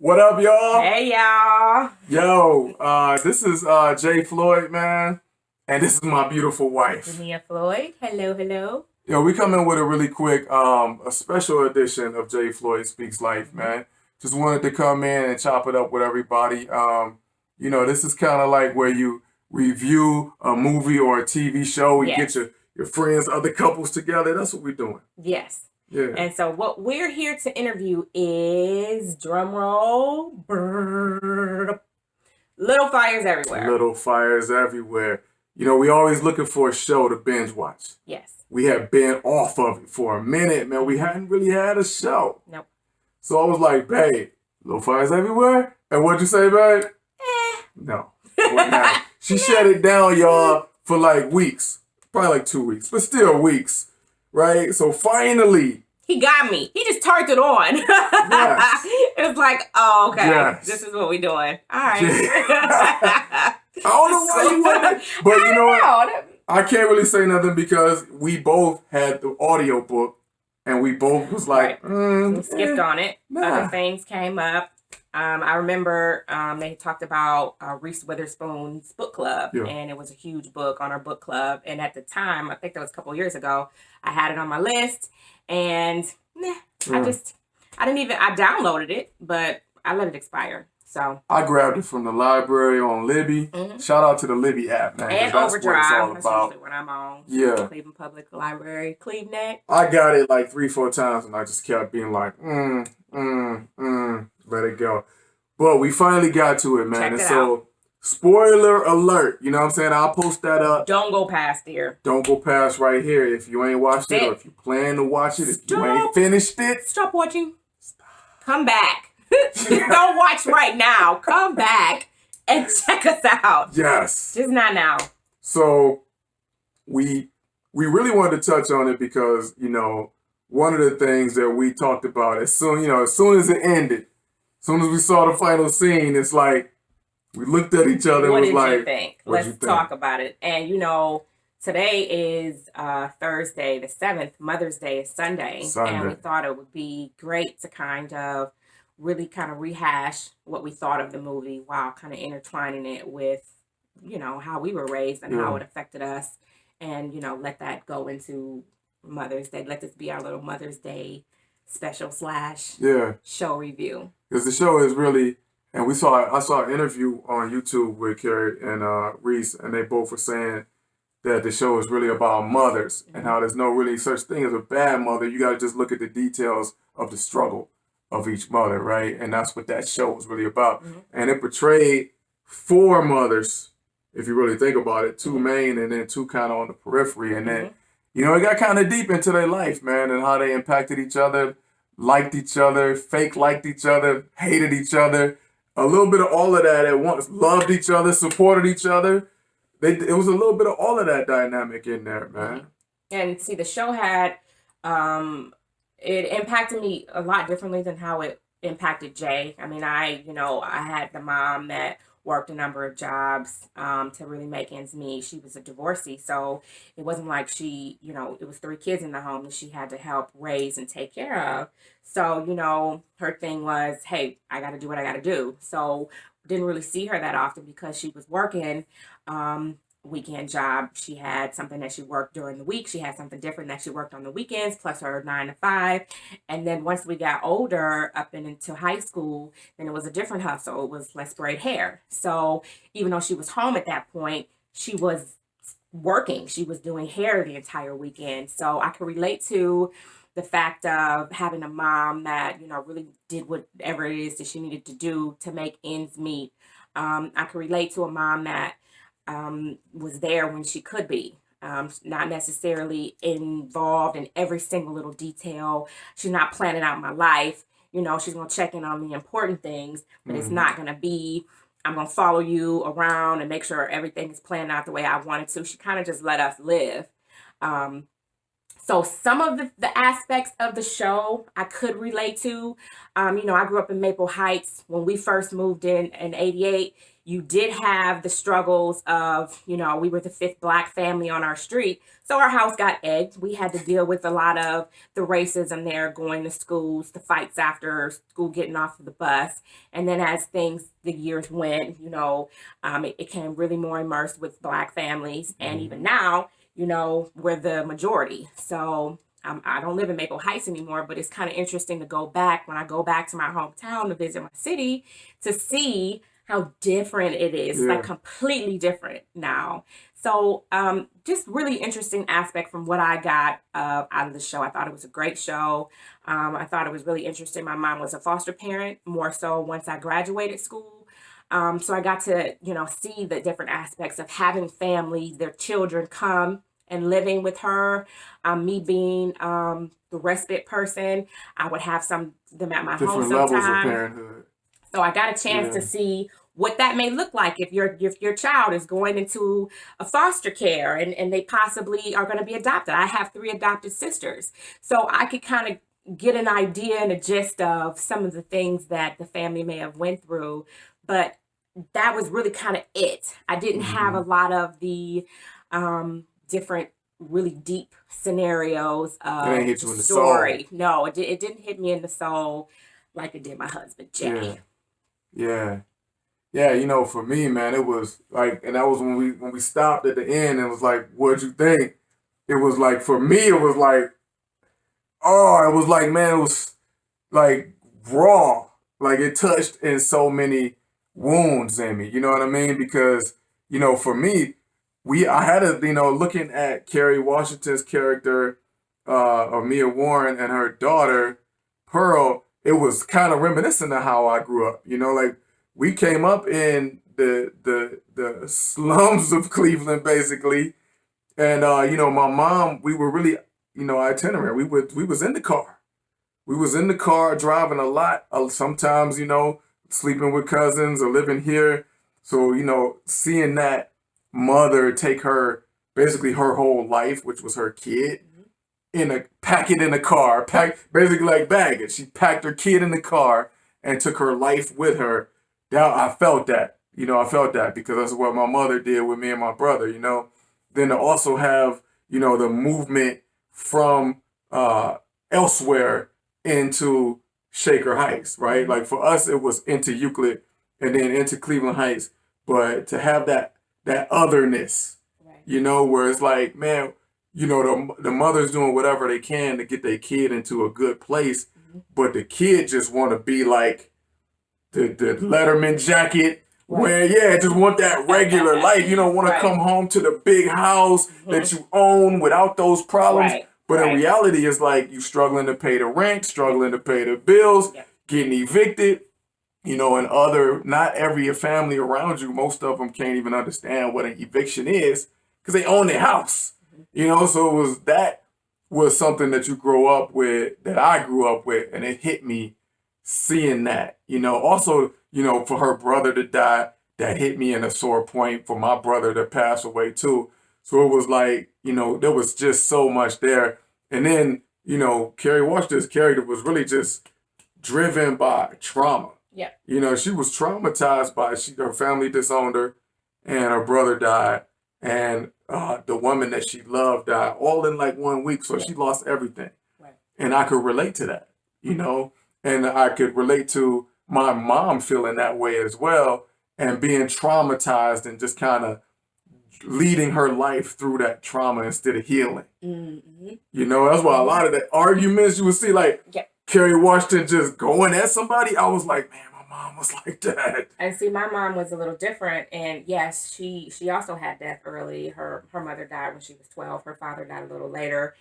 What up, y'all? Hey, y'all. Yo, this is Jay Floyd, man, and this is my beautiful wife. Dennia Floyd. Hello, hello. Yo, we come in with a really quick, a special edition of Jay Floyd Speaks Life, man. Just wanted to come in and chop it up with everybody. This is kind of like where you review a movie or a TV show. You Yes. get your friends, other couples together. That's what we're doing. Yes. Yeah. And so what we're here to interview is, drum roll, Little Fires Everywhere. Little fires everywhere. You know, we always looking for a show to binge watch. Yes. We had been off of it for a minute, man. We hadn't really had a show. Nope. So I was like, babe, Little Fires Everywhere? And what'd you say, babe? No. Wasn't happening. She shut it down, y'all, for like weeks. Probably like 2 weeks, but still weeks. Right? So finally. He got me. He just turned it on. Yes. It was like, oh, okay. Yes. This is what we're doing. All right. I don't know why you wouldn't, but you know what? I can't really say nothing because we both had the audio book and we both was like, we skipped on it. Nah. Other things came up. I remember they talked about Reese Witherspoon's book club, Yeah. and it was a huge book on our book club. And at the time, I think that was a couple of years ago, I had it on my list, and I downloaded it, but I let it expire. So I grabbed it from the library on Libby. Shout out to the Libby app, man. and That's Overdrive. what it's all That's about. usually what I'm on. Yeah. Cleveland Public Library, Cleveland. I got it like 3-4 times and I just kept being like, let it go. But we finally got to it, man. Check And it so, spoiler alert. You know what I'm saying? I'll post that up. Don't go past there. Don't go past right here if you ain't watched it or if you plan to watch it. If you ain't finished it. Stop watching. Come back. Just don't watch right now. Come back and check us out. Yes. Just not now. So we really wanted to touch on it because, you know, one of the things that we talked about as soon as it ended, as soon as we saw the final scene, it's like we looked at each other and What was did like, you think? what'd Let's you think? talk about it. And today is Thursday the 7th. Mother's Day is Sunday. And we thought it would be great to kind of really kind of rehash what we thought of the movie while kind of intertwining it with, how we were raised and how it affected us. And, let that go into Mother's Day. Let this be our little Mother's Day special / show review. Because the show is really, and I saw an interview on YouTube with Carrie and Reese, and they both were saying that the show is really about mothers and how there's no really such thing as a bad mother. You got to just look at the details of the struggle of each mother, right? And that's what that show was really about. And it portrayed 4 mothers, if you really think about it, 2 main and then 2 kind of on the periphery. And then, it got kind of deep into their life, man, and how they impacted each other, liked each other, fake liked each other, hated each other. A little bit of all of that at once. Loved each other, supported each other. It was a little bit of all of that dynamic in there, man. And see, the show had, it impacted me a lot differently than how it impacted Jay. I mean, I had the mom that worked a number of jobs to really make ends meet. She was a divorcee, so it wasn't like she, it was 3 kids in the home that she had to help raise and take care of. So, her thing was, hey, I got to do what I got to do. So didn't really see her that often because she was working weekend job. She had something that she worked during the week. She had something different that she worked on the weekends, plus her 9 to 5. And then once we got older, up and into high school, then it was a different hustle. It was let's braid hair. So even though she was home at that point, she was working. She was doing hair the entire weekend. So I could relate to the fact of having a mom that, really did whatever it is that she needed to do to make ends meet. I could relate to a mom that was there when she could be, not necessarily involved in every single little detail. She's not planning out my life. She's going to check in on the important things, but it's not going to be, I'm going to follow you around and make sure everything is planned out the way I wanted to. She kind of just let us live. So some of the aspects of the show I could relate to. I grew up in Maple Heights. When we first moved in '88, you did have the struggles of, we were the fifth Black family on our street. So our house got egged. We had to deal with a lot of the racism there, going to schools, the fights after school, getting off of the bus. And then as the years went, it became really more immersed with Black families. And even now, we're the majority. So I don't live in Maple Heights anymore, but it's kind of interesting to go back when I go back to my hometown to visit my city to see how different it is. It's like completely different now. So just really interesting aspect from what I got out of the show. I thought it was a great show. I thought it was really interesting. My mom was a foster parent, more so once I graduated school. So I got to, see the different aspects of having family, their children come and living with her. Me being the respite person, I would have them at my home different levels of sometimes. parenthood. So I got a chance to see what that may look like if your child is going into a foster care and they possibly are going to be adopted. I have 3 adopted sisters. So I could kind of get an idea and a gist of some of the things that the family may have went through. But that was really kind of it. I didn't have a lot of the different really deep scenarios of It ain't hit you in the story. soul. No, it didn't hit me in the soul like it did my husband, Jay. Yeah. For me, man, it was like, and that was when we stopped at the end and it was like, what'd you think? It was like, for me, it was like, it was like, man, it was like raw. Like it touched in so many wounds in me. You know what I mean? Because, for me, I had a, looking at Kerry Washington's character of Mia Warren and her daughter, Pearl, it was kind of reminiscent of how I grew up. Like we came up in the slums of Cleveland, basically. And, my mom, we were really, itinerant. We was in the car. We was in the car driving a lot. Sometimes, sleeping with cousins or living here. So, seeing that mother take basically her whole life, which was her kid, pack it in a car, basically like baggage. She packed her kid in the car and took her life with her. Now I felt that, because that's what my mother did with me and my brother, Then to also have, the movement from elsewhere into Shaker Heights, right? Like for us, it was into Euclid and then into Cleveland Heights. But to have that otherness, where it's like, man, the mother's doing whatever they can to get their kid into a good place, but the kid just want to be like the Letterman jacket, where just want that regular life. You don't want to come home to the big house that you own without those problems. But in reality, it's like you struggling to pay the rent, struggling to pay the bills, getting evicted. And not every family around you, most of them can't even understand what an eviction is because they own their house. So that was something that you grow up with, that I grew up with, and it hit me seeing that. Also, for her brother to die, that hit me in a sore point, for my brother to pass away too. So it was like, there was just so much there. And then, Kerry Washington's character was really just driven by trauma. She was traumatized by her family disowned her and her brother died and the woman that she loved died all in like 1 week. So she lost everything. And I could relate to that, and I could relate to my mom feeling that way as well and being traumatized and just kind of leading her life through that trauma instead of healing. That's why a lot of the arguments you would see, like Kerry Washington just going at somebody, I was like, man, my mom was like that. And see, my mom was a little different. And yes, she also had death early. Her mother died when she was 12. Her father died a little later.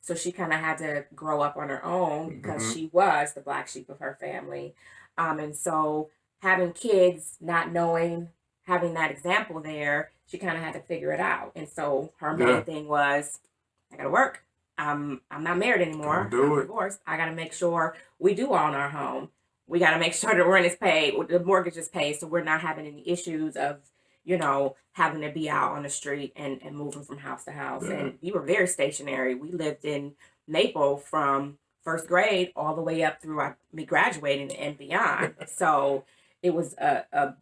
So she kind of had to grow up on her own because she was the black sheep of her family. And so having kids, not knowing, having that example there, she kind of had to figure it out. And so her main thing was, I got to work. I'm not married anymore. I'm divorced. I got to make sure we do own our home. We got to make sure the rent is paid, the mortgage is paid, so we're not having any issues of, having to be out on the street and moving from house to house. And we were very stationary. We lived in Maple from first grade all the way up through me graduating and beyond. So, it was a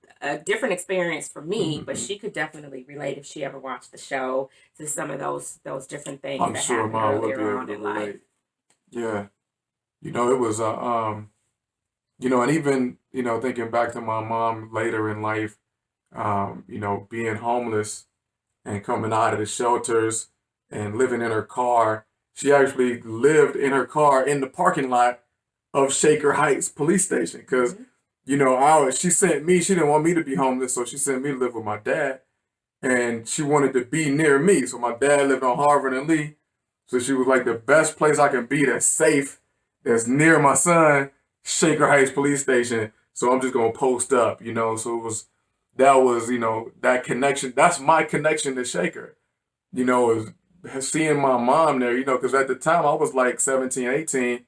different experience for me, but Mm-hmm. she could definitely relate if she ever watched the show to some of those different things I'm that sure happened mom would be earlier able on to in life. relate. Yeah. It was and even, thinking back to my mom later in life, being homeless and coming out of the shelters and living in her car. She actually lived in her car in the parking lot of Shaker Heights police station because, Mhm. she sent me, she didn't want me to be homeless, so she sent me to live with my dad. And she wanted to be near me. So my dad lived on Harvard and Lee. So she was like, the best place I can be that's safe, that's near my son, Shaker Heights Police Station. So I'm just gonna post up, So that connection. That's my connection to Shaker, is seeing my mom there, because at the time I was like 17, 18.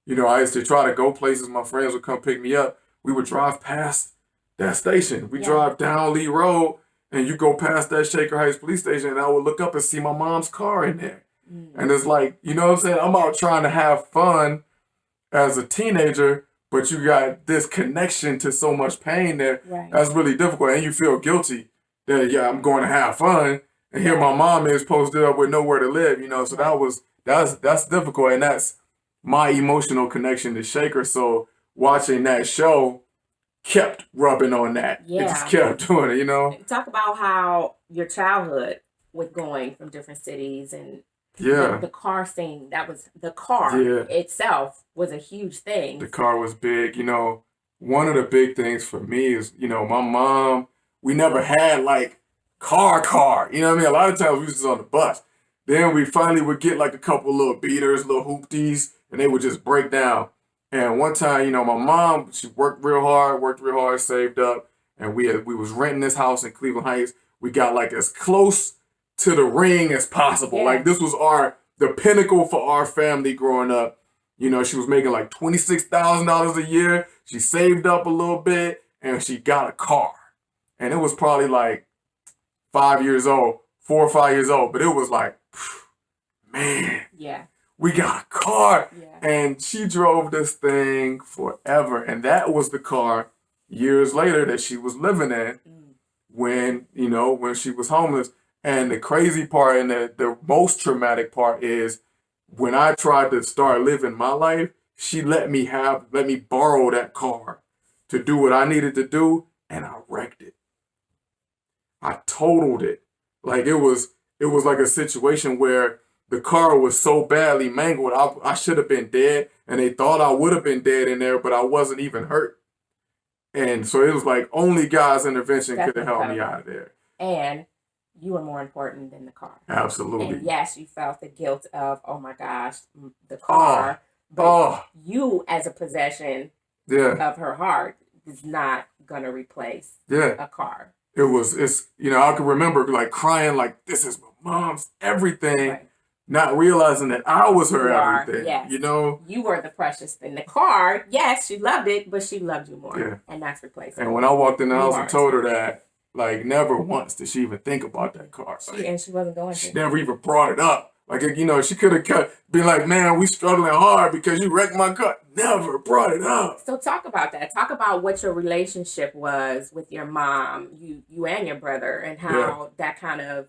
I used to try to go places. My friends would come pick me up. We would drive past that station. We Yeah. drive down Lee Road and you go past that Shaker Heights police station and I would look up and see my mom's car in there. And it's like, you know what I'm saying? I'm out trying to have fun as a teenager, but you got this connection to so much pain there. Right. That's really difficult. And you feel guilty that, yeah, I'm going to have fun. And here my mom is posted up with nowhere to live, So that's difficult. And that's my emotional connection to Shaker. So watching that show kept rubbing on that. It just kept doing it, Talk about how your childhood with going from different cities and Yeah. the car scene, that was the car itself was a huge thing. The car was big. One of the big things for me is, my mom, we never had like car. You know what I mean? A lot of times we was just on the bus. Then we finally would get like a couple little beaters, little hoopties, and they would just break down. And one time, my mom, she worked real hard, saved up, and we was renting this house in Cleveland Heights. We got like as close to the ring as possible. Yeah. Like this was the pinnacle for our family growing up. She was making like $26,000 a year. She saved up a little bit and she got a car. And it was probably like 4 or 5 years old. But it was like, man, we got a car. Yeah. And she drove this thing forever. And that was the car years later that she was living in when she was homeless. And the crazy part and the most traumatic part is when I tried to start living my life, she let me borrow that car to do what I needed to do, and I wrecked it. I totaled it. Like it was like a situation where the car was so badly mangled, I should have been dead, and they thought I would have been dead in there, but I wasn't even hurt. And so it was like only God's intervention could have helped me out of there. And you were more important than the car. Absolutely. And yes, you felt the guilt of, oh my gosh, the car. You as a possession of her heart is not going to replace a car. I can remember like crying like, this is my mom's everything. Right. Not realizing that I was her everything. Yes. You were the precious thing. The car, yes, she loved it, but she loved you more. Yeah. And that's replaceable. And when I walked in the house and told her that, like, never once did she even think about that car. Like, and she wasn't going to. She never even brought it up. Like, she could have been like, man, we struggling hard because you wrecked my car. Never brought it up. So talk about that. Talk about what your relationship was with your mom, you and your brother, and how that kind of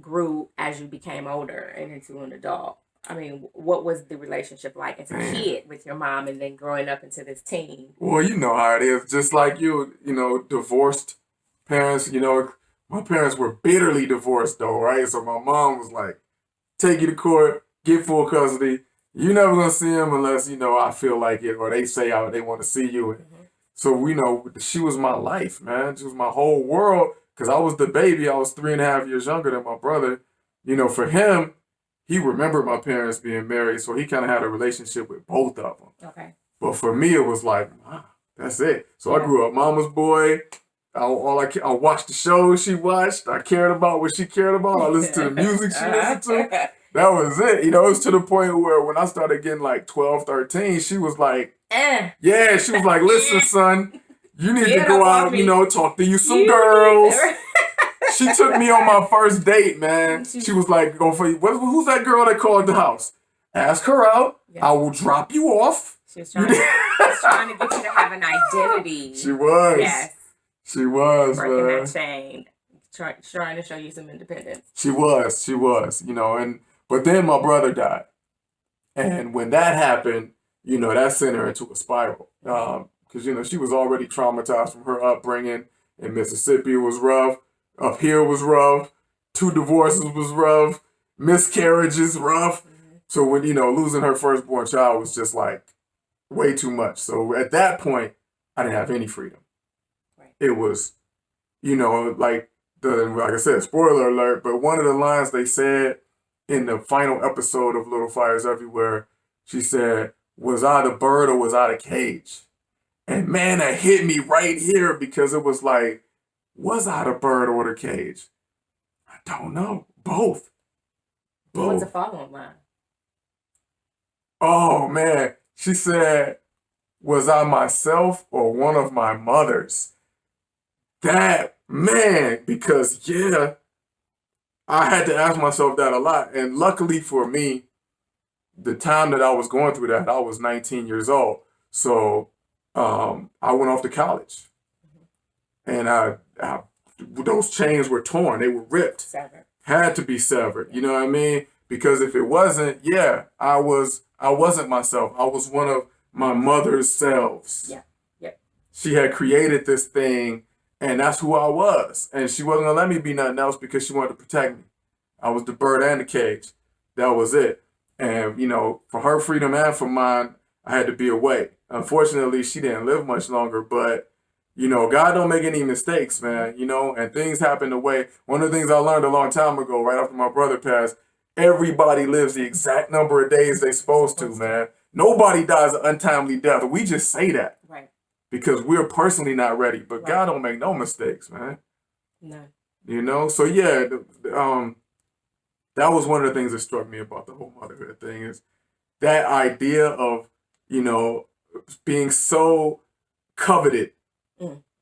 grew as you became older and into an adult. I mean, what was the relationship like as a kid with your mom and then growing up into this teen? Well, you know how it is. Just like you, divorced parents, my parents were bitterly divorced though, right? So my mom was like, take you to court, get full custody. You're never going to see him unless, I feel like it or they say they want to see you. Mm-hmm. So, she was my life, man. She was my whole world because I was the baby. I was 3.5 years younger than my brother. For him, he remembered my parents being married, so he kind of had a relationship with both of them. Okay. But for me, it was like, that's it. So I grew up mama's boy. I watched the shows she watched. I cared about what she cared about. I listened to the music she listened to. That was it. It was to the point where when I started getting like 12, 13, she was like, yeah, she was like, listen, son, you need to go out, talk to some girls. She took me on my first date, man. She was like, who's that girl that called the house? Ask her out. Yeah. I will drop you off. She was trying She's trying to get you to have an identity. She was. Yes. She was, breaking man. that chain, trying to show you some independence. She was, you know, but then my brother died. And when that happened, you know, that sent her into a spiral. Because, you know, she was already traumatized from her upbringing. In Mississippi, it was rough. Up here was rough. 2 divorces was rough. Miscarriages, rough. So when, you know, losing her firstborn child was just like way too much. So at that point, I didn't have any freedom. Right. It was, you know, like I said, spoiler alert, but one of the lines they said in the final episode of Little Fires Everywhere, she said, "Was I the bird or was I the cage?" And man, that hit me right here because it was like, was I the bird or the cage? I don't know. Both. What's the following line? Oh man, she said, "Was I myself or one of my mothers?" That, man, because yeah, I had to ask myself that a lot. And luckily for me, the time that I was going through that, I was 19 years old. So I went off to college. And those chains were torn. They were ripped. Severed. Had to be severed. You know what I mean? Because if it wasn't, yeah, I wasn't myself. I was one of my mother's selves. Yeah. Yep. She had created this thing, and that's who I was. And she wasn't gonna let me be nothing else because she wanted to protect me. I was the bird and the cage. That was it. And, you know, for her freedom and for mine, I had to be away. Unfortunately, she didn't live much longer, but, you know, God don't make any mistakes, man, you know, and things happen the way. One of the things I learned a long time ago, right after my brother passed, everybody lives the exact number of days they're supposed to, man. Nobody dies an untimely death. We just say that. Right. Because we're personally not ready, but Right. God don't make no mistakes, man. No. You know, so yeah, that was one of the things that struck me about the whole motherhood thing is that idea of, you know, being so coveted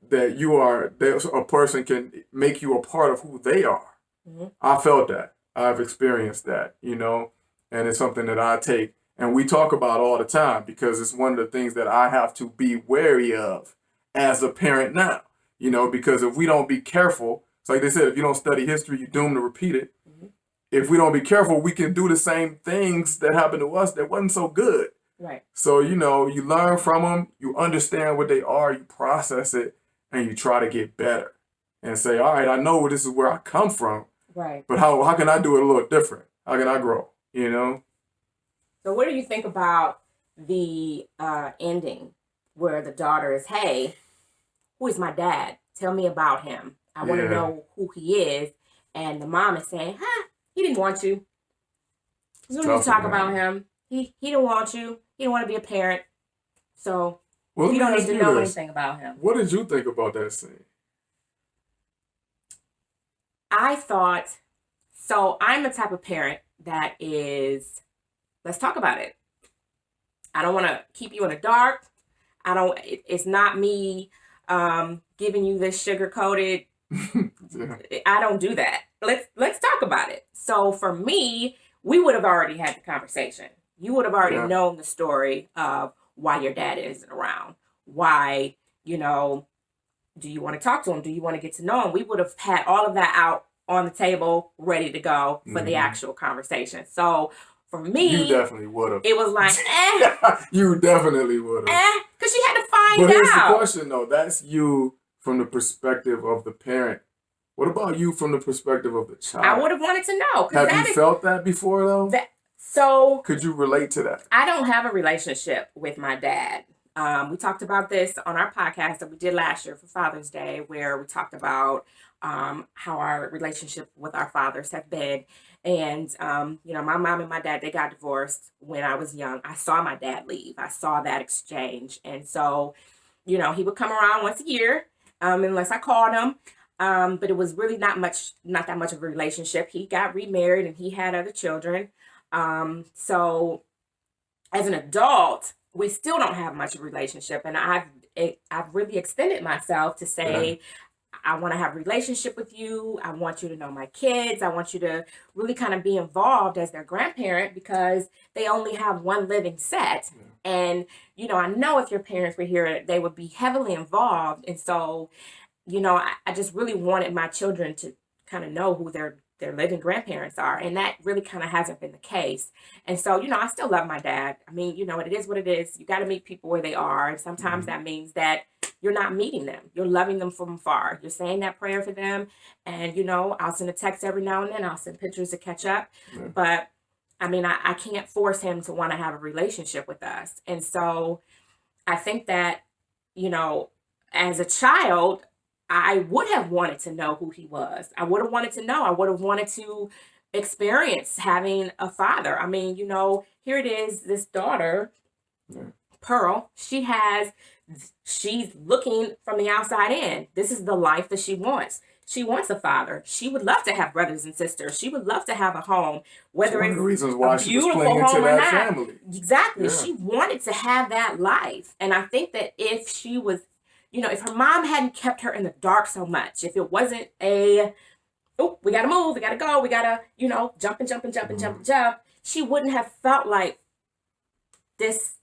that a person can make you a part of who they are. Mm-hmm. I felt that. I've experienced that, you know, and it's something that I take and we talk about all the time because it's one of the things that I have to be wary of as a parent now, you know, because if we don't be careful, it's like they said, if you don't study history, you're doomed to repeat it. Mm-hmm. If we don't be careful, we can do the same things that happened to us that wasn't so good. Right. So, you know, you learn from them, you understand what they are, you process it, and you try to get better and say, all right, I know this is where I come from. Right. But how can I do it a little different? How can I grow? You know? So what do you think about the ending where the daughter is, hey, who is my dad? Tell me about him. I want to know who he is. And the mom is saying, he didn't want you. You don't need to talk about him. He didn't want you. He didn't want to be a parent. So you don't need to know anything about him. What did you think about that scene? I thought, so I'm the type of parent that is, let's talk about it. I don't want to keep you in the dark. It's not me giving you this sugar-coated. I don't do that. Let's talk about it. So for me, we would have already had the conversation. You would have already known the story of why your dad isn't around. Why, you know, do you want to talk to him? Do you want to get to know him? We would have had all of that out on the table, ready to go for the actual conversation. So for me, you definitely would have. It was like, You definitely would have. because she had to find out. But here's the question, though. That's you from the perspective of the parent. What about you from the perspective of the child? I would have wanted to know. Have you felt that before, though? So could you relate to that? I don't have a relationship with my dad. We talked about this on our podcast that we did last year for Father's Day, where we talked about how our relationship with our fathers have been. And, you know, my mom and my dad, they got divorced when I was young. I saw my dad leave. I saw that exchange. And so, you know, he would come around once a year, unless I called him. But it was really not that much of a relationship. He got remarried and he had other children. So as an adult, we still don't have much of a relationship. And I've really extended myself to say, I want to have a relationship with you. I want you to know my kids. I want you to really kind of be involved as their grandparent because they only have one living set. And, I know if your parents were here, they would be heavily involved. And so, I just really wanted my children to kind of know who their living grandparents are. And that really kind of hasn't been the case. And so, I still love my dad. I mean, it is what it is. You got to meet people where they are. And sometimes that means that you're not meeting them. You're loving them from afar. You're saying that prayer for them. And, I'll send a text every now and then. I'll send pictures to catch up. Yeah. But I mean, I can't force him to want to have a relationship with us. And so I think that, as a child, I would have wanted to know who he was. I would have wanted to know. I would have wanted to experience having a father. I mean, here it is, this daughter, Pearl, she's looking from the outside in. This is the life that she wants. She wants a father. She would love to have brothers and sisters. She would love to have a home, whether it's one of the reasons why a beautiful she was home or not. Family. Exactly. Yeah. She wanted to have that life. And I think that if she was, if her mom hadn't kept her in the dark so much, if it wasn't we got to move, we got to go, we got to, jump, she wouldn't have felt like this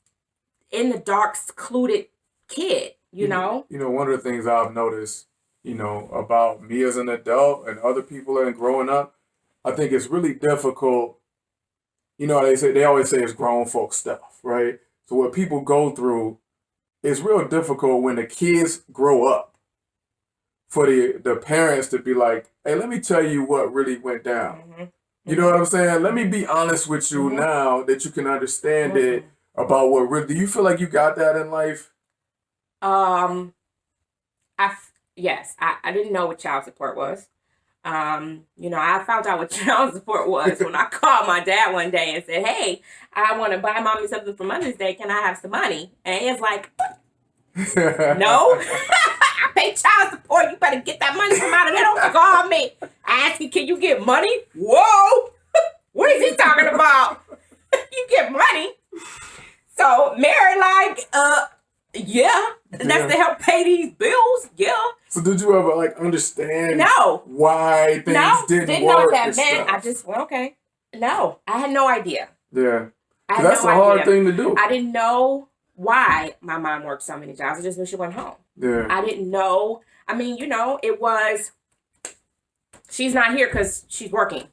in the dark, secluded kid, you know? One of the things I've noticed, about me as an adult and other people and growing up, I think it's really difficult. They always say it's grown folk stuff, right? So what people go through, it's real difficult when the kids grow up for the parents to be like, hey, let me tell you what really went down. Mm-hmm. You know what I'm saying? Let me be honest with you now that you can understand it about what really. Do you feel like you got that in life? Yes, I didn't know what child support was. I found out what child support was when I called my dad one day and said, hey, I want to buy mommy something for Mother's Day. Can I have some money? And he was like, no, I pay child support. You better get that money from out of there. Don't call me. I asked you, can you get money? Whoa, what is he talking about? You get money? So Mary yeah, that's to help pay these bills. Yeah. So did you ever understand? No. Why things didn't know work? What that meant. I just okay. No, I had no idea. Yeah. That's a hard thing to do. I didn't know why my mom worked so many jobs. I just knew she went home. Yeah. I didn't know. I mean, it was. She's not here because she's working.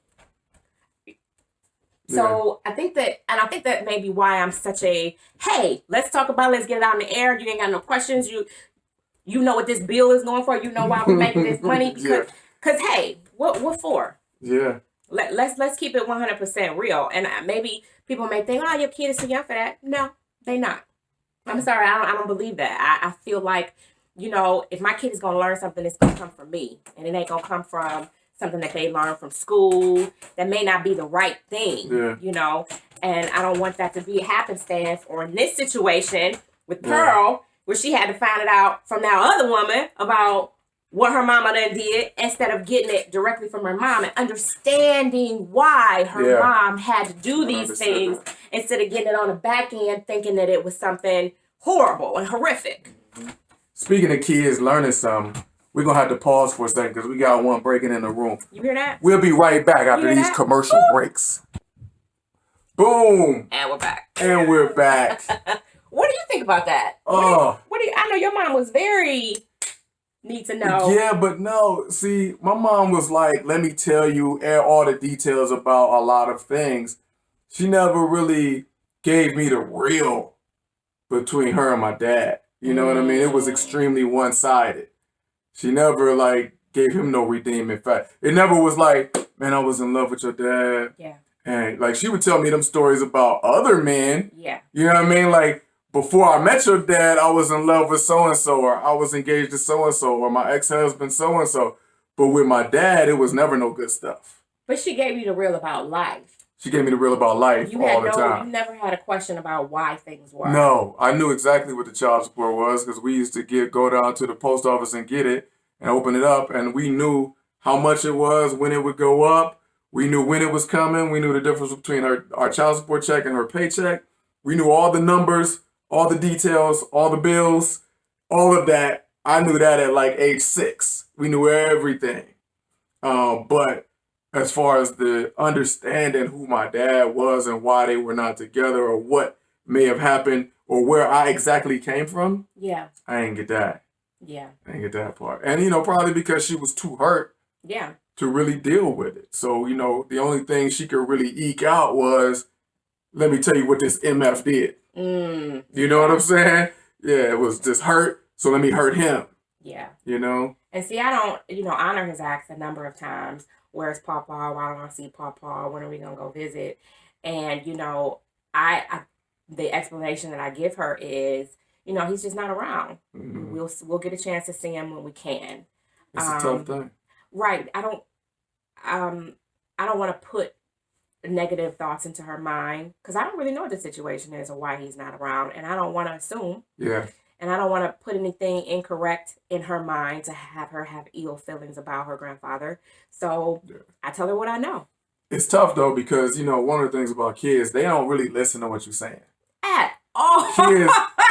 So I think that may be why I'm such a, hey, let's talk about it. Let's get it out in the air. You ain't got no questions. You know what this bill is going for. You know why we're making this money. Because hey, what for? Yeah. Let's keep it 100% real. And maybe people may think, oh, your kid is too young for that. No, they not. I'm sorry. I don't believe that. I feel like, if my kid is going to learn something, it's going to come from me. And it ain't going to come from something that they learn from school that may not be the right thing, and I don't want that to be a happenstance, or in this situation with Pearl, where she had to find it out from that other woman about what her mama done did instead of getting it directly from her mom and understanding why her mom had to do these things instead of getting it on the back end thinking that it was something horrible and horrific. Speaking of kids learning something, we're going to have to pause for a second because we got one breaking in the room. You hear that? We'll be right back after these commercial breaks. Boom. And we're back. And we're back. What do you think about that? What do you, I know your mom was very need to know. Yeah, but no. See, my mom was like, let me tell you all the details about a lot of things. She never really gave me the real between her and my dad. You know what I mean? It was extremely one-sided. She never gave him no redeeming fact. It never was like, man, I was in love with your dad. Yeah. And she would tell me them stories about other men. Yeah. You know what I mean? Before I met your dad, I was in love with so-and-so, or I was engaged to so-and-so, or my ex-husband so-and-so. But with my dad, it was never no good stuff. But she gave you the real about life. She gave me the real about life all the time. You never had a question about why things were. No, I knew exactly what the child support was because we used to go down to the post office and get it and open it up. And we knew how much it was, when it would go up. We knew when it was coming. We knew the difference between our child support check and her paycheck. We knew all the numbers, all the details, all the bills, all of that. I knew that at like age 6. We knew everything. But as far as the understanding who my dad was and why they were not together or what may have happened or where I exactly came from, Yeah. I didn't get that. Yeah. I didn't get that part. And, probably because she was too hurt Yeah. to really deal with it. So, the only thing she could really eke out was, let me tell you what this MF did. You know what I'm saying? Yeah, it was just hurt, so let me hurt him. Yeah. And see, I don't, honor his acts a number of times. Where's Papa? Why don't I see Papa? When are we gonna go visit? And I the explanation that I give her is, he's just not around. Mm-hmm. We'll get a chance to see him when we can. It's a tough thing. Right. I don't want to put negative thoughts into her mind because I don't really know what the situation is or why he's not around, and I don't want to assume. Yeah. And I don't want to put anything incorrect in her mind to have her have ill feelings about her grandfather. So I tell her what I know. It's tough though because one of the things about kids, they don't really listen to what you're saying at all.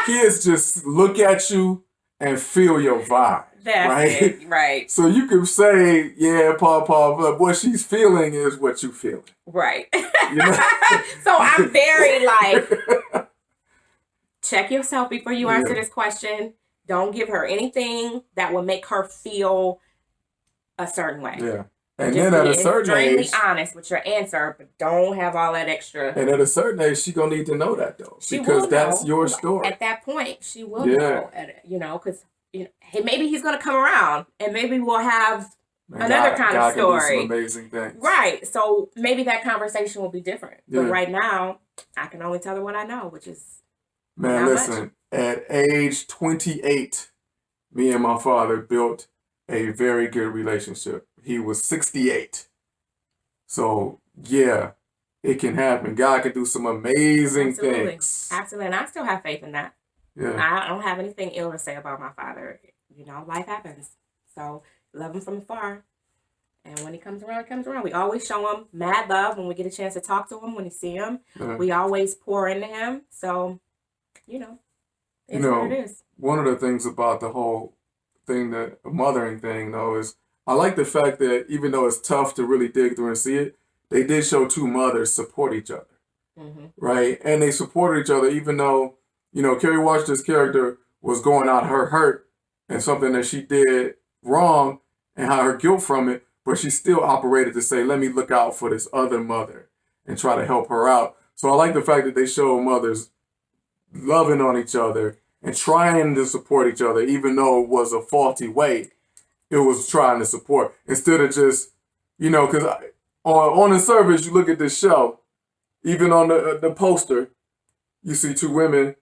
Kids just look at you and feel your vibe. That's right? It, right. So you can say, yeah, Papa, but what she's feeling is what you feeling. Right. So I'm very like, check yourself before you answer this question. Don't give her anything that will make her feel a certain way. Yeah. And then at a certain age, extremely honest with your answer, but don't have all that extra. And at a certain age, she gonna need to know that though, because that's your story. At that point, she will know. Because maybe he's gonna come around, and maybe we'll have another kind of story. Can do some amazing things. Right. So maybe that conversation will be different. Yeah. But right now, I can only tell her what I know, which is man. Listen, at age 28, me and my father built a very good relationship. He was 68. So, yeah, it can happen. God can do some amazing things. Absolutely. And I still have faith in that. Yeah. I don't have anything ill to say about my father. Life happens. So, love him from afar. And when he comes around, he comes around. We always show him mad love when we get a chance to talk to him, when we see him. Yeah. We always pour into him. So, it's what it is. One of the things about the whole thing, the mothering thing, though, is I like the fact that even though it's tough to really dig through and see it, they did show two mothers support each other, right? And they supported each other even though, Kerry Washington's character was going out her hurt and something that she did wrong and had her guilt from it, but she still operated to say, let me look out for this other mother and try to help her out. So I like the fact that they show mothers loving on each other and trying to support each other, even though it was a faulty way. It was trying to support instead of just, because on the surface, you look at this show, even on the poster, you see two women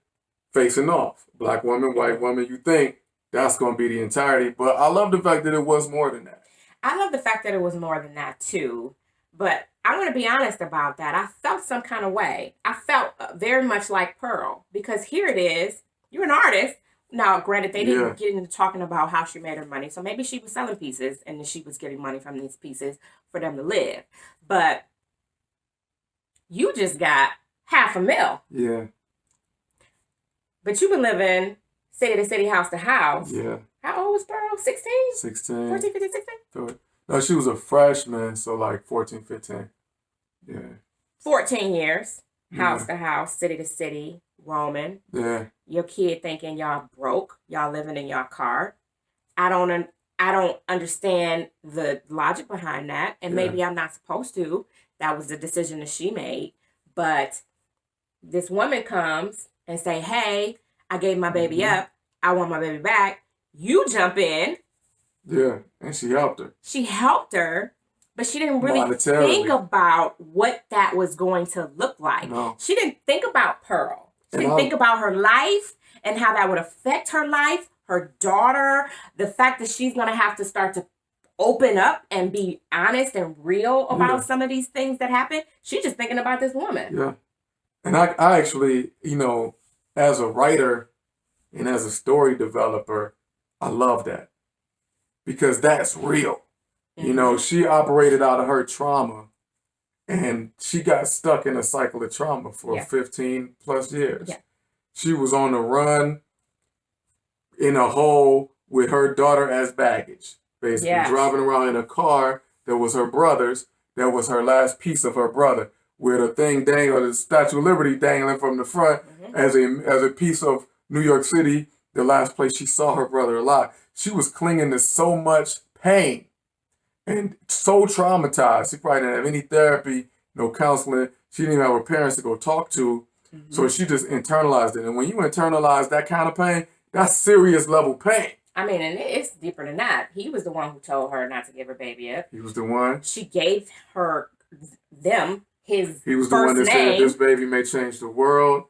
facing off, black woman, white woman. You think that's going to be the entirety, but I love the fact that it was more than that. I love the fact that it was more than that too, but I'm going to be honest about that. I felt some kind of way. I felt very much like Pearl because here it is. You're an artist. Now, granted, they didn't get into talking about how she made her money. So maybe she was selling pieces and then she was getting money from these pieces for them to live. But you just got $500,000. Yeah. But you've been living city to city, house to house. Yeah. How old was Pearl? 16? 16. 14, 15, 16? No, she was a freshman, so like 14, 15. Yeah. 14 years, house to house, city to city, roaming. Yeah. Your kid thinking y'all broke, y'all living in y'all car. I don't understand the logic behind that, and maybe I'm not supposed to. That was the decision that she made. But this woman comes and say, "Hey, I gave my baby up. I want my baby back." You jump in. Yeah, and she helped her. She helped her, but she didn't really think about what that was going to look like. No. She didn't think about Pearl. She didn't think about her life and how that would affect her life, her daughter, the fact that she's going to have to start to open up and be honest and real about some of these things that happen. She's just thinking about this woman. Yeah. And I actually, as a writer and as a story developer, I love that because that's real. She operated out of her trauma. And she got stuck in a cycle of trauma for 15 plus years. Yeah. She was on the run, in a hole, with her daughter as baggage, basically Yes. driving around in a car that was her brother's, that was her last piece of her brother, with a thing dangling, the Statue of Liberty dangling from the front as a piece of New York City, the last place she saw her brother alive. She was clinging to so much pain and so traumatized. She probably didn't have any therapy, no counseling. She didn't even have her parents to go talk to. So she just internalized it. And when you internalize that kind of pain, that's serious level pain. I mean, and it's deeper than that. He was the one who told her not to give her baby up. He was the one. She gave them his He was the first one that name. said this baby may change the world.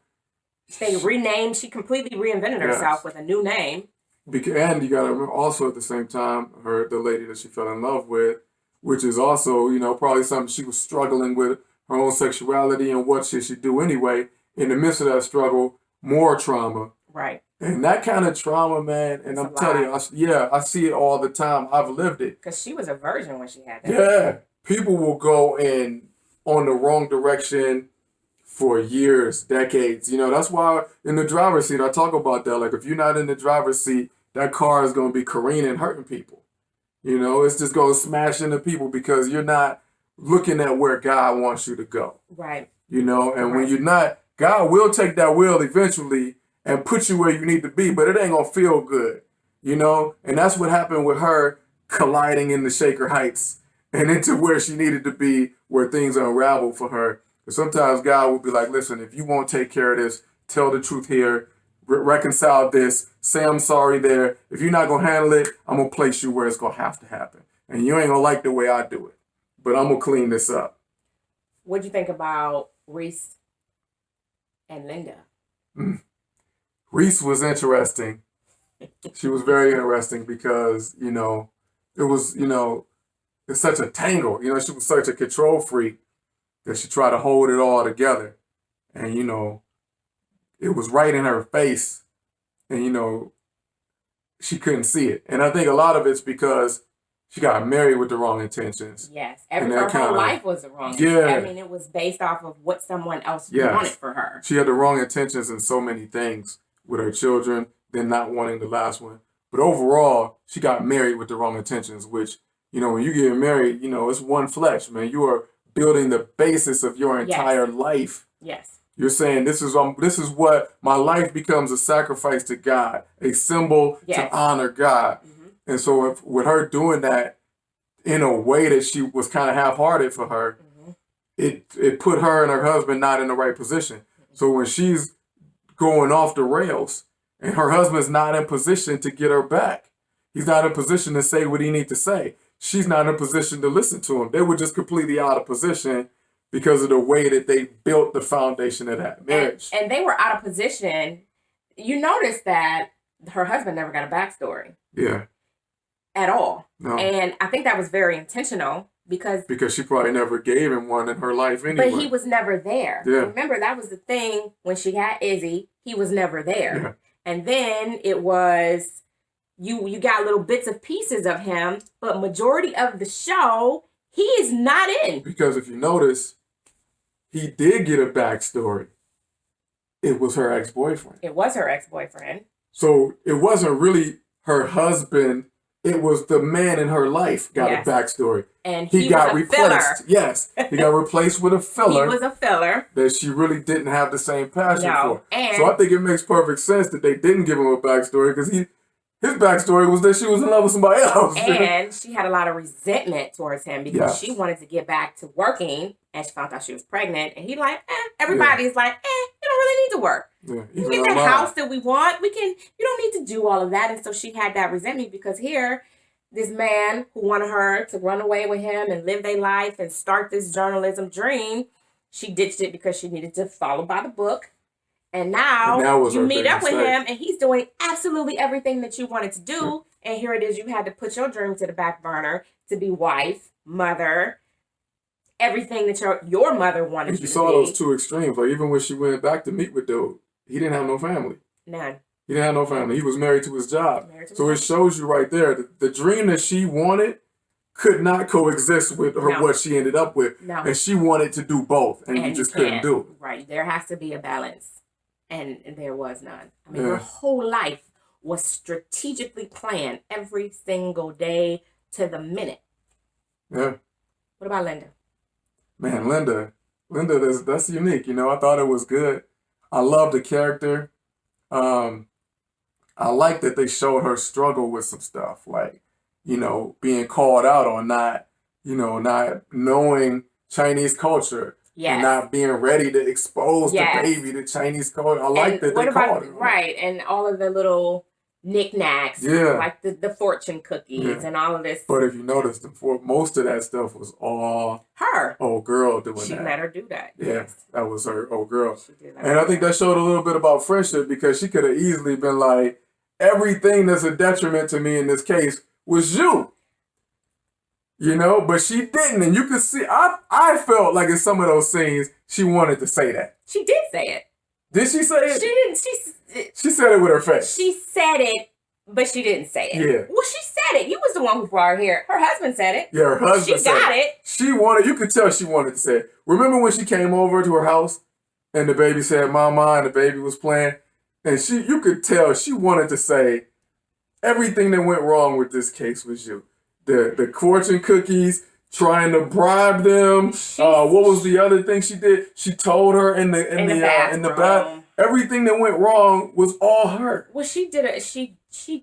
They renamed. She completely reinvented herself Yes. with a new name. And you got to remember also at the same time, the lady that she fell in love with, which is also, probably something she was struggling with, her own sexuality and what should she do anyway. In the midst of that struggle, more trauma. Right. And that kind of trauma, man, and I'm telling you, I see it all the time. I've lived it. Because she was a virgin when she had that. Yeah. People will go on the wrong direction for years, decades. That's why in the driver's seat, I talk about that. Like, if you're not in the driver's seat, that car is going to be careening, hurting people. It's just going to smash into people because you're not looking at where God wants you to go. Right. And when you're not, God will take that wheel eventually and put you where you need to be, but it ain't going to feel good. And that's what happened with her colliding in the Shaker Heights and into where she needed to be, where things unraveled for her. But sometimes God will be like, listen, if you won't take care of this, tell the truth here, reconcile this, say I'm sorry there. If you're not going to handle it, I'm going to place you where it's going to have to happen. And you ain't going to like the way I do it, but I'm going to clean this up. What'd you think about Reese and Linda? Reese was interesting. She was very interesting because, it was, it's such a tangle. She was such a control freak that she tried to hold it all together. And, it was right in her face. And, she couldn't see it. And I think a lot of it's because she got married with the wrong intentions. Yes. Her whole life was the wrong. Yeah. I mean, it was based off of what someone else wanted for her. She had the wrong intentions in so many things with her children, then not wanting the last one. But overall, she got married with the wrong intentions, which, when you get married, it's one flesh, man. You are building the basis of your entire life. Yes. You're saying this is what my life becomes, a sacrifice to God, a symbol to honor God. And so with her doing that in a way that she was kind of half-hearted for her, it put her and her husband not in the right position. So when she's going off the rails and her husband's not in position to get her back, he's not in position to say what he needs to say. She's not in a position to listen to him. They were just completely out of position because of the way that they built the foundation of that marriage. And they were out of position. You notice that her husband never got a backstory. Yeah. At all. No. And I think that was very intentional because she probably never gave him one in her life anyway. But he was never there. Yeah. Remember, that was the thing when she had Izzy, he was never there. Yeah. And then it was you got little bits of pieces of him, but majority of the show, he is not in. Because if you notice, he did get a backstory. It was her ex-boyfriend. It was her ex-boyfriend. So it wasn't really her husband. It was the man in her life got a backstory. And he got was a replaced. Filler. Yes. He got replaced with a filler. He was a filler. That she really didn't have the same passion for. And so I think it makes perfect sense that they didn't give him a backstory because his backstory was that she was in love with somebody else. And she had a lot of resentment towards him because she wanted to get back to working and she found out she was pregnant. And he like, everybody's like, you don't really need to work. Yeah, we get the house that we want. You don't need to do all of that. And so she had that resentment because here, this man who wanted her to run away with him and live their life and start this journalism dream, she ditched it because she needed to follow by the book. And now you meet up with him and he's doing absolutely everything that you wanted to do. And here it is, you had to put your dream to the back burner to be wife, mother, everything that your mother wanted you to be. You saw those two extremes. Like even when she went back to meet with dude, he didn't have no family. None. He didn't have no family. He was married to his job. So it shows you right there that the dream that she wanted could not coexist with her what she ended up with. No. And she wanted to do both, and you just couldn't do it. Right. There has to be a balance. And there was none. I mean, her whole life was strategically planned every single day to the minute. Yeah. What about Linda? Man, Linda, that's unique. You know, I thought it was good. I love the character. Um, I like that they showed her struggle with some stuff, like, you know, being called out on not knowing Chinese culture and Yes. not being ready to expose the Yes. baby to Chinese culture. I like And that what they about called her. right? And all of the little knickknacks, Yeah. like the fortune cookies Yeah. and all of this. But if you notice, most of that stuff was all Her. old girl doing She that. let her do that. Yeah, Yes. that was her old girl. She did And I think that showed a little bit about friendship because she could have easily been like, everything that's a detriment to me in this case was you. You know, but she didn't. And you could see, I felt like in some of those scenes, she wanted to say that. She did say it. Did she say it? She didn't. She said it with her face. She said it, but she didn't say it. Yeah. Well, she said it. You was the one who brought her here. Her husband said it. Yeah, her husband She said got it. She wanted, you could tell she wanted to say it. Remember when she came over to her house and the baby said, Mama, and the baby was playing? And you could tell she wanted to say, everything that went wrong with this case was you. The fortune cookies, trying to bribe them. What was the other thing she did? She told her in the bath. Everything that went wrong was all her. Well, she did it. She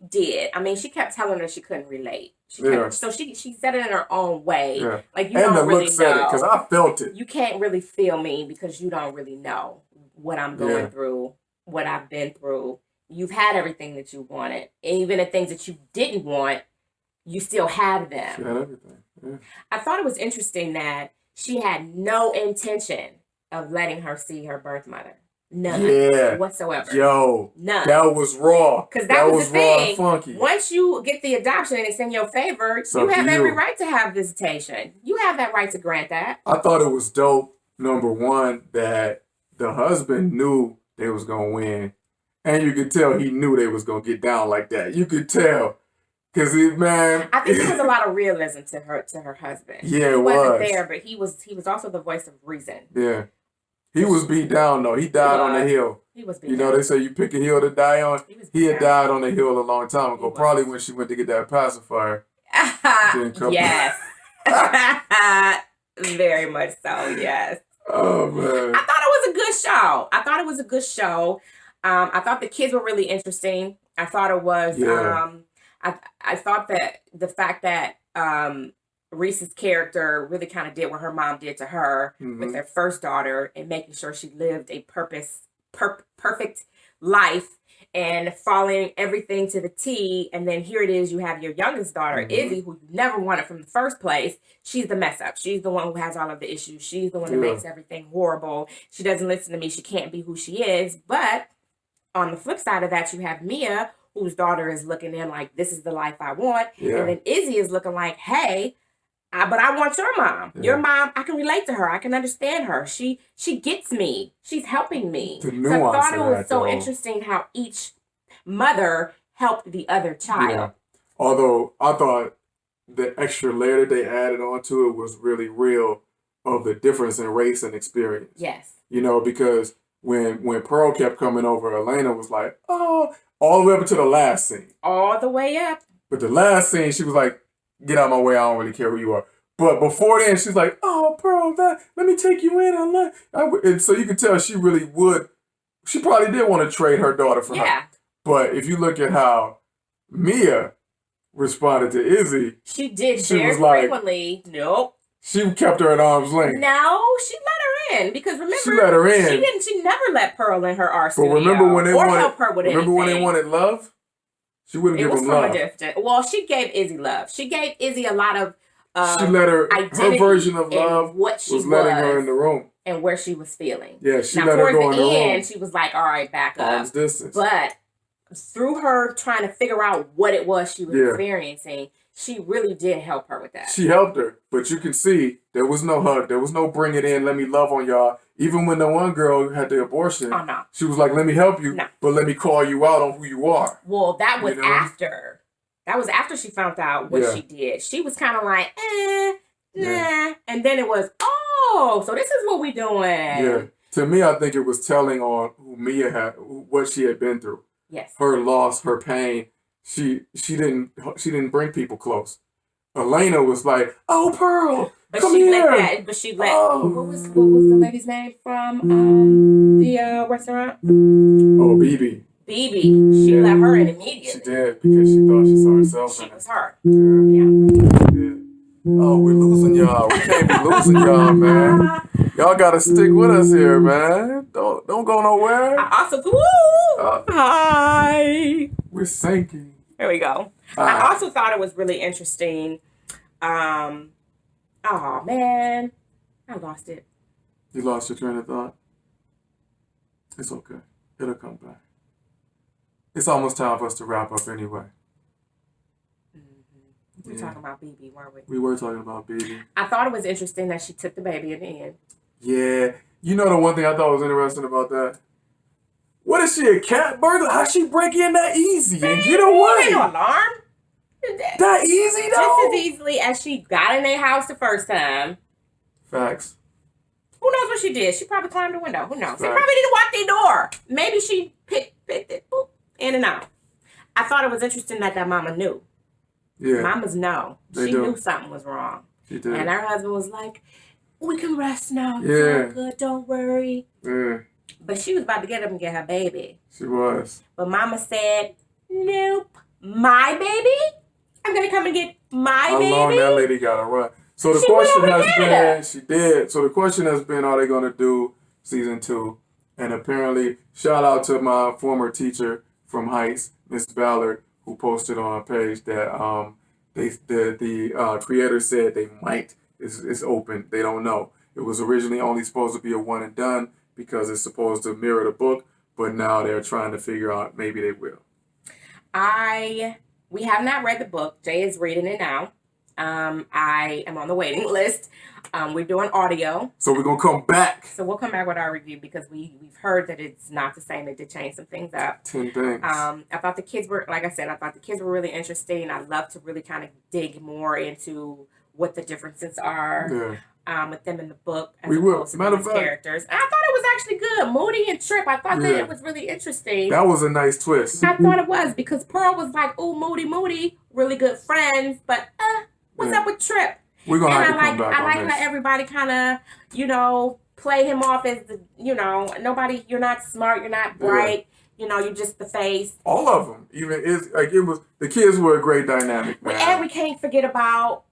did. I mean, she kept telling her she couldn't relate. So she said it in her own way. Yeah. Like you and don't the really look said it because I felt it. You can't really feel me because you don't really know what I'm going through, what I've been through. You've had everything that you wanted, even the things that you didn't want. You still have them. She had everything. Yeah. I thought it was interesting that she had no intention of letting her see her birth mother. None. Yeah. Whatsoever. Yo. None. That was raw. Because that was the raw thing. and funky. Once you get the adoption and it's in your favor, you have every right to have visitation. You have that right to grant that. I thought it was dope, number one, that the husband knew they was going to win. And you could tell he knew they was going to get down like that. You could tell. Because, man. I think there was a lot of realism to her husband. Yeah, he wasn't there, but he was also the voice of reason. Yeah. He was beat down, though. He died on the hill. He was beat down. You know, they say you pick a hill to die on. He had died on the hill a long time ago. Probably when she went to get that pacifier. Yes. Very much so, yes. Oh, man. I thought it was a good show. I thought the kids were really interesting. I thought it was, I thought that the fact that Reese's character really kind of did what her mom did to her with their first daughter and making sure she lived a perfect life and following everything to the T. And then here it is, you have your youngest daughter, Izzy, who you never wanted from the first place. She's the mess up. She's the one who has all of the issues. She's the one that makes everything horrible. She doesn't listen to me. She can't be who she is. But on the flip side of that, you have Mia, whose daughter is looking in like, this is the life I want. Yeah. And then Izzy is looking like, hey, but I want your mom. Yeah. Your mom, I can relate to her. I can understand her. She gets me. She's helping me. The nuance I thought it was so interesting how each mother helped the other child. Yeah. Although I thought the extra layer that they added onto it was really real of the difference in race and experience. Yes. You know, because when Pearl kept coming over, Elena was like, oh, all the way up to the last scene. All the way up. But the last scene, she was like, get out of my way, I don't really care who you are. But before then, she's like, oh, Pearl, let me take you in. And so you could tell she really would. She probably did want to trade her daughter for her. But if you look at how Mia responded to Izzy. She did very frequently. Nope. She kept her at arm's length. No, she let her in. Because remember, she let her in. She never let Pearl in her art studio. But remember when they help her with remember anything. When they wanted love? She wouldn't give them love. Well, she gave Izzy love. She gave Izzy a lot of she let her version of love what she was letting her in the room. And where she was feeling. Yeah, she let her go in the room. End, she was like, all right, back up. Arm's distance. But through her trying to figure out what it was she was experiencing, she really did help her with that. She helped her, but you can see there was no hug. There was no bring it in, let me love on y'all. Even when the one girl had the abortion, she was like, let me help you, but let me call you out on who you are. Well, that was after. That was after she found out what she did. She was kind of like, nah. And then it was, oh, so this is what we doing. Yeah. To me, I think it was telling on who Mia had, what she had been through. Yes. her loss, her pain, she didn't bring people close. Elena was like, "Oh, Pearl, But come she here." let that. But she let. Oh. What was the lady's name from the restaurant? Oh, BB. BB. She let her in immediately. She did because she thought she saw herself She in it. was her. Yeah. Yeah. Oh, we're losing y'all. We can't be losing y'all, man. Y'all gotta stick with us here, man. Don't go nowhere. I also hi. We're sinking. There we go. I also thought it was really interesting. Oh man, I lost it. You lost your train of thought? It's okay. It'll come back. It's almost time for us to wrap up anyway. We were talking about BB, weren't we? We were talking about BB. I thought it was interesting that she took the baby at the end. Yeah. You know the one thing I thought was interesting about that? What is she, a cat burglar? How she break in that easy and get away? Ain't no alarm. That easy, though? Just as easily as she got in their house the first time. Facts. Who knows what she did? She probably climbed the window. Who knows? Facts. They probably didn't walk their door. Maybe she picked it, boop, in and out. I thought it was interesting that mama knew. Yeah. Mamas know. She do. knew something was wrong. She did. And her husband was like, we can rest now. Yeah. It's all good. Don't worry. Yeah. But she was about to get up and get her baby. She was. But mama said, nope. My baby? I'm going to come and get my baby? How long that lady got to run? So the question has been, she did. So the question has been, are they going to do season 2? And apparently, shout out to my former teacher from Heights, Miss Ballard, who posted on her page that the creator said they might. It's open. They don't know. It was originally only supposed to be a one and done because it's supposed to mirror the book, but now they're trying to figure out maybe they will. We have not read the book. Jay is reading it now. I am on the waiting list. We're doing audio. So we're going to come back. So we'll come back with our review because we've heard that it's not the same. They did change some things up. 10 things. I thought the kids were, like I said, really interesting. I'd love to really kind of dig more into what the differences are with them in the book as opposed to the characters. And I thought it was actually good. Moody and Trip, I thought that it was really interesting. That was a nice twist. I thought it was because Pearl was like, oh, Moody, really good friends, but what's up with Trip? We're going to have to come back I like how everybody kind of, play him off as the, nobody, you're not smart, you're not bright, you're just the face. All of them. The kids were a great dynamic, man. And we can't forget about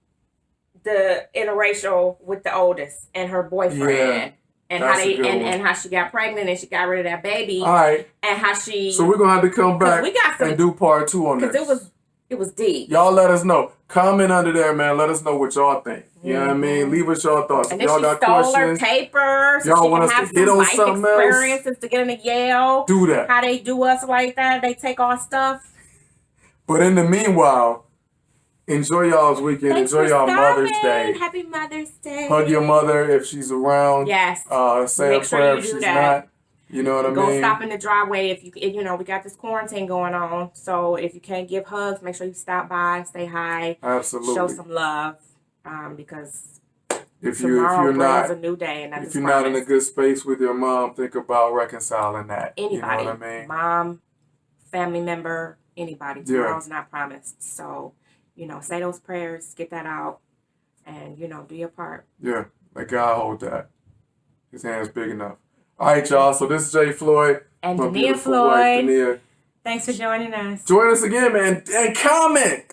the interracial with the oldest and her boyfriend. Yeah, and how she got pregnant and she got rid of that baby. All right. And how she... So we're going to have to come back and do part 2 on this. Because it was deep. Y'all let us know. Comment under there, man. Let us know what y'all think. You know what I mean? Leave us your thoughts. And if y'all got questions, her paper, so y'all she want us can have to hit some on life something experiences else, to get into Yale. do that. How they do us like that. They take our stuff. But in the meanwhile, enjoy y'all's weekend. Enjoy y'all Mother's Day. Happy Mother's Day. Hug your mother if she's around. Yes. Say a prayer if she's not. You know what I mean? Go stop in the driveway if we got this quarantine going on. So if you can't give hugs, make sure you stop by, say hi. Absolutely. Show some love. Because if you're not a new day, and if you're not in a good space with your mom, think about reconciling that. Anybody, you know what I mean? Mom, family member, anybody. Tomorrow's not promised. So, say those prayers, get that out, and do your part. Yeah, let God hold that. His hand's big enough. All right, y'all. So this is Jay Floyd. And my Dennia beautiful Floyd. wife, Dennia. Thanks for joining us. Join us again, man. And comment.